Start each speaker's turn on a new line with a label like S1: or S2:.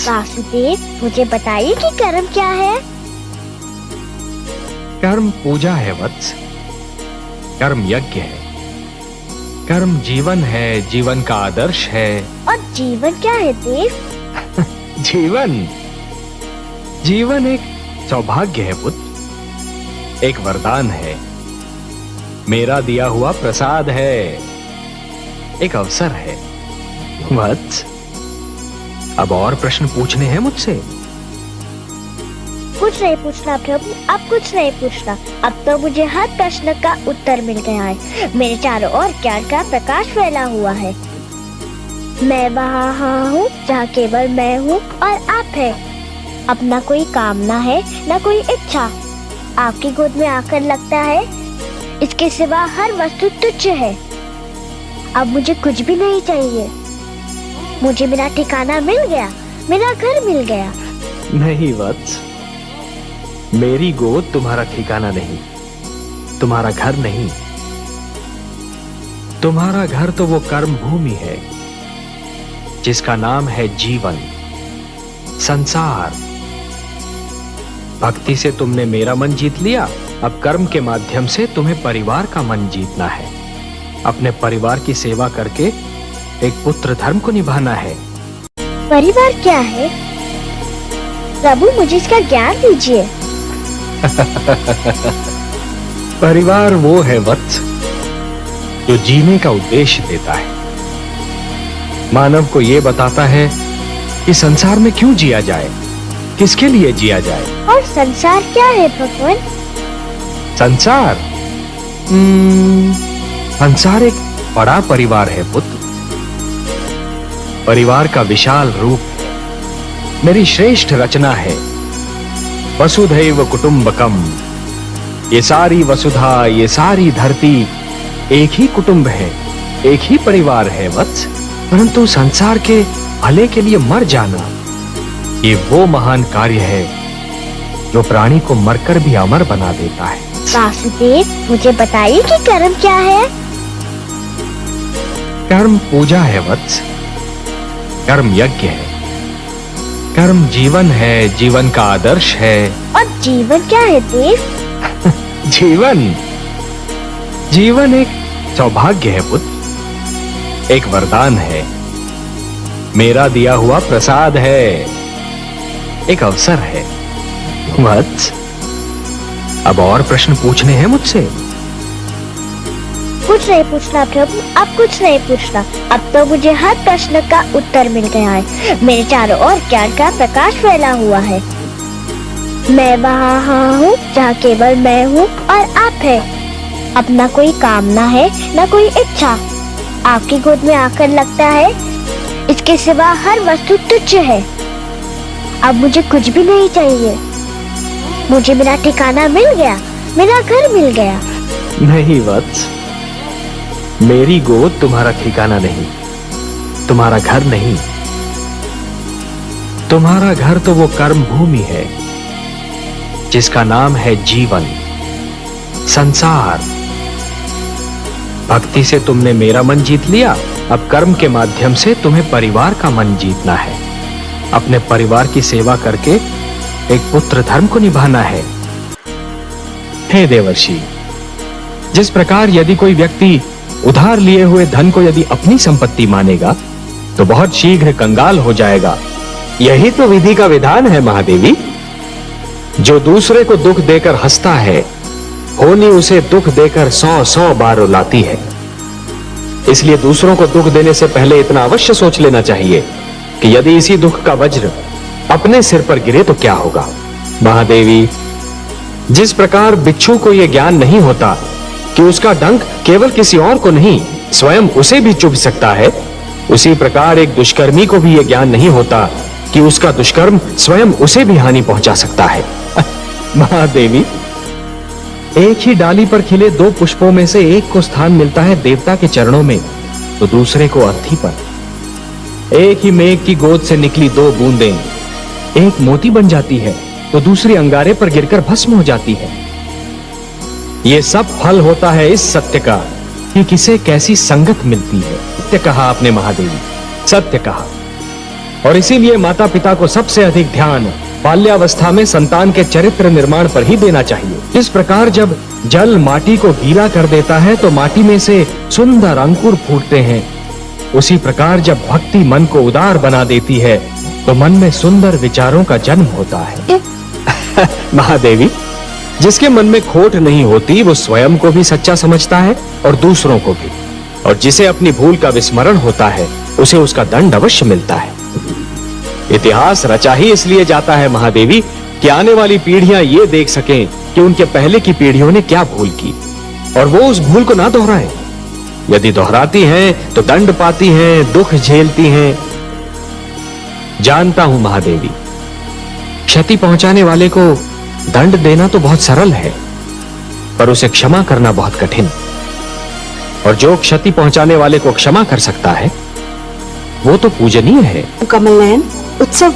S1: वासुदेव, मुझे बताइए कि कर्म क्या है?
S2: कर्म पूजा है वत्स। कर्म यज्ञ है। कर्म जीवन है, जीवन का आदर्श है।
S1: और जीवन क्या है देव?
S2: जीवन एक सौभाग्य है पुत्र, एक वरदान है, मेरा दिया हुआ प्रसाद है, एक अवसर है। वत्स, अब और प्रश्न पूछने हैं मुझसे?
S1: कुछ नहीं पूछना प्रभु, अब कुछ नहीं पूछना। अब तो मुझे हर प्रश्न का उत्तर मिल गया है। मेरे चारों ओर ज्ञान का प्रकाश फैला हुआ है। मैं वहाँ हूँ जहाँ केवल मैं हूँ और आप है। अब न कोई कामना है, न कोई इच्छा। आपकी गोद में आकर लगता है इसके सिवा हर वस्तु तुच्छ है। अब मुझे कुछ भी नहीं चाहिए। मुझे मेरा ठिकाना मिल गया, मेरा घर मिल गया।
S2: नहीं वत्स, मेरी गोद तुम्हारा ठिकाना नहीं, तुम्हारा घर नहीं। तुम्हारा घर तो वो कर्म भूमि है जिसका नाम है जीवन, संसार। भक्ति से तुमने मेरा मन जीत लिया, अब कर्म के माध्यम से तुम्हें परिवार का मन जीतना है। अपने परिवार की सेवा करके एक पुत्र धर्म को निभाना है।
S1: परिवार क्या है प्रभु, मुझे इसका ज्ञान दीजिए।
S2: परिवार वो है वत्स जो जीने का उद्देश्य देता है, मानव को ये बताता है कि संसार में क्यों जिया जाए, किसके लिए जिया जाए।
S1: और संसार क्या है भगवान?
S2: संसार संसार एक बड़ा परिवार है पुत्र। परिवार का विशाल रूप है, मेरी श्रेष्ठ रचना है। वसुधैव कुटुंबकम, ये सारी वसुधा, ये सारी धरती एक ही कुटुंब है, एक ही परिवार है वत्स। परंतु संसार के भले के लिए मर जाना, ये वो महान कार्य है जो प्राणी को मरकर भी अमर बना देता है।
S1: वासुदेव, मुझे बताइए कि कर्म क्या है?
S2: कर्म पूजा है वत्स। कर्म यज्ञ है। कर्म जीवन है, जीवन का आदर्श है।
S1: और जीवन क्या है देव?
S2: जीवन एक सौभाग्य है पुत्र, एक वरदान है, मेरा दिया हुआ प्रसाद है, एक अवसर है। वत्स, अब और प्रश्न पूछने हैं मुझसे?
S1: कुछ नहीं पूछना प्रभु, अब कुछ नहीं पूछना। अब तो मुझे हर प्रश्न का उत्तर मिल गया है। मेरे चारों ओर ज्ञान का प्रकाश फैला हुआ है। मैं वहाँ हूँ जहाँ केवल मैं हूँ और आप है। अब न कोई कामना है, न कोई इच्छा। आपकी गोद में आकर लगता है इसके सिवा हर वस्तु तुच्छ है। अब मुझे कुछ भी नहीं चाहिए। मुझे मेरा ठिकाना मिल गया, मेरा घर मिल गया।
S2: नहीं वत्स, मेरी गोद तुम्हारा ठिकाना नहीं, तुम्हारा घर नहीं। तुम्हारा घर तो वो कर्म भूमि है जिसका नाम है जीवन, संसार। भक्ति से तुमने मेरा मन जीत लिया, अब कर्म के माध्यम से तुम्हें परिवार का मन जीतना है। अपने परिवार की सेवा करके एक पुत्र धर्म को निभाना है। हे देवर्षि, जिस प्रकार यदि कोई व्यक्ति उधार लिए हुए धन को यदि अपनी संपत्ति मानेगा तो बहुत शीघ्र कंगाल हो जाएगा। यही तो विधि का विधान है महादेवी। जो दूसरे को दुख देकर हंसता है, होनी उसे दुख देकर 100 बार रुलाती है। इसलिए दूसरों को दुख देने से पहले इतना अवश्य सोच लेना चाहिए कि यदि इसी दुख का वज्र अपने सिर पर गिरे तो क्या होगा। महादेवी, जिस प्रकार बिच्छू को यह ज्ञान नहीं होता कि उसका डंक केवल किसी और को नहीं स्वयं उसे भी चुभ सकता है, उसी प्रकार एक दुष्कर्मी को भी यह ज्ञान नहीं होता कि उसका दुष्कर्म स्वयं उसे भी हानि पहुंचा सकता है। महादेवी, एक ही डाली पर खिले 2 पुष्पों में से एक को स्थान मिलता है देवता के चरणों में तो दूसरे को अर्थी पर। एक ही मेघ की गोद से निकली 2 बूंदें, एक मोती बन जाती है तो दूसरी अंगारे पर गिरकर भस्म हो जाती है। यह सब फल होता है इस सत्य का कि किसे कैसी संगत मिलती है। सत्य कहा आपने महादेवी, सत्य कहा। और इसीलिए माता पिता को सबसे अधिक ध्यान बाल्यावस्था में संतान के चरित्र निर्माण पर ही देना चाहिए। इस प्रकार जब जल माटी को गीला कर देता है तो माटी में से सुंदर अंकुर फूटते हैं। उसी प्रकार जब भक्ति मन को उदार बना देती है तो मन में सुंदर विचारों का जन्म होता है। महादेवी, जिसके मन में खोट नहीं होती वो स्वयं को भी सच्चा समझता है और दूसरों को भी, और जिसे अपनी भूल का विस्मरण होता है उसे उसका दंड अवश्य मिलता है। इतिहास रचा ही इसलिए जाता है महादेवी कि आने वाली पीढ़ियां ये देख सकें कि उनके पहले की पीढ़ियों ने क्या भूल की और वो उस भूल को ना दोहराएं। यदि दोहराती हैं तो दंड पाती हैं, दुख झेलती हैं। जानता हूं महादेवी, क्षति पहुंचाने वाले को दंड देना तो बहुत सरल है, पर उसे क्षमा करना बहुत कठिन। और जो क्षति पहुंचाने वाले को क्षमा कर सकता है वो तो पूजनीय है।
S3: कमल नयन उत्सव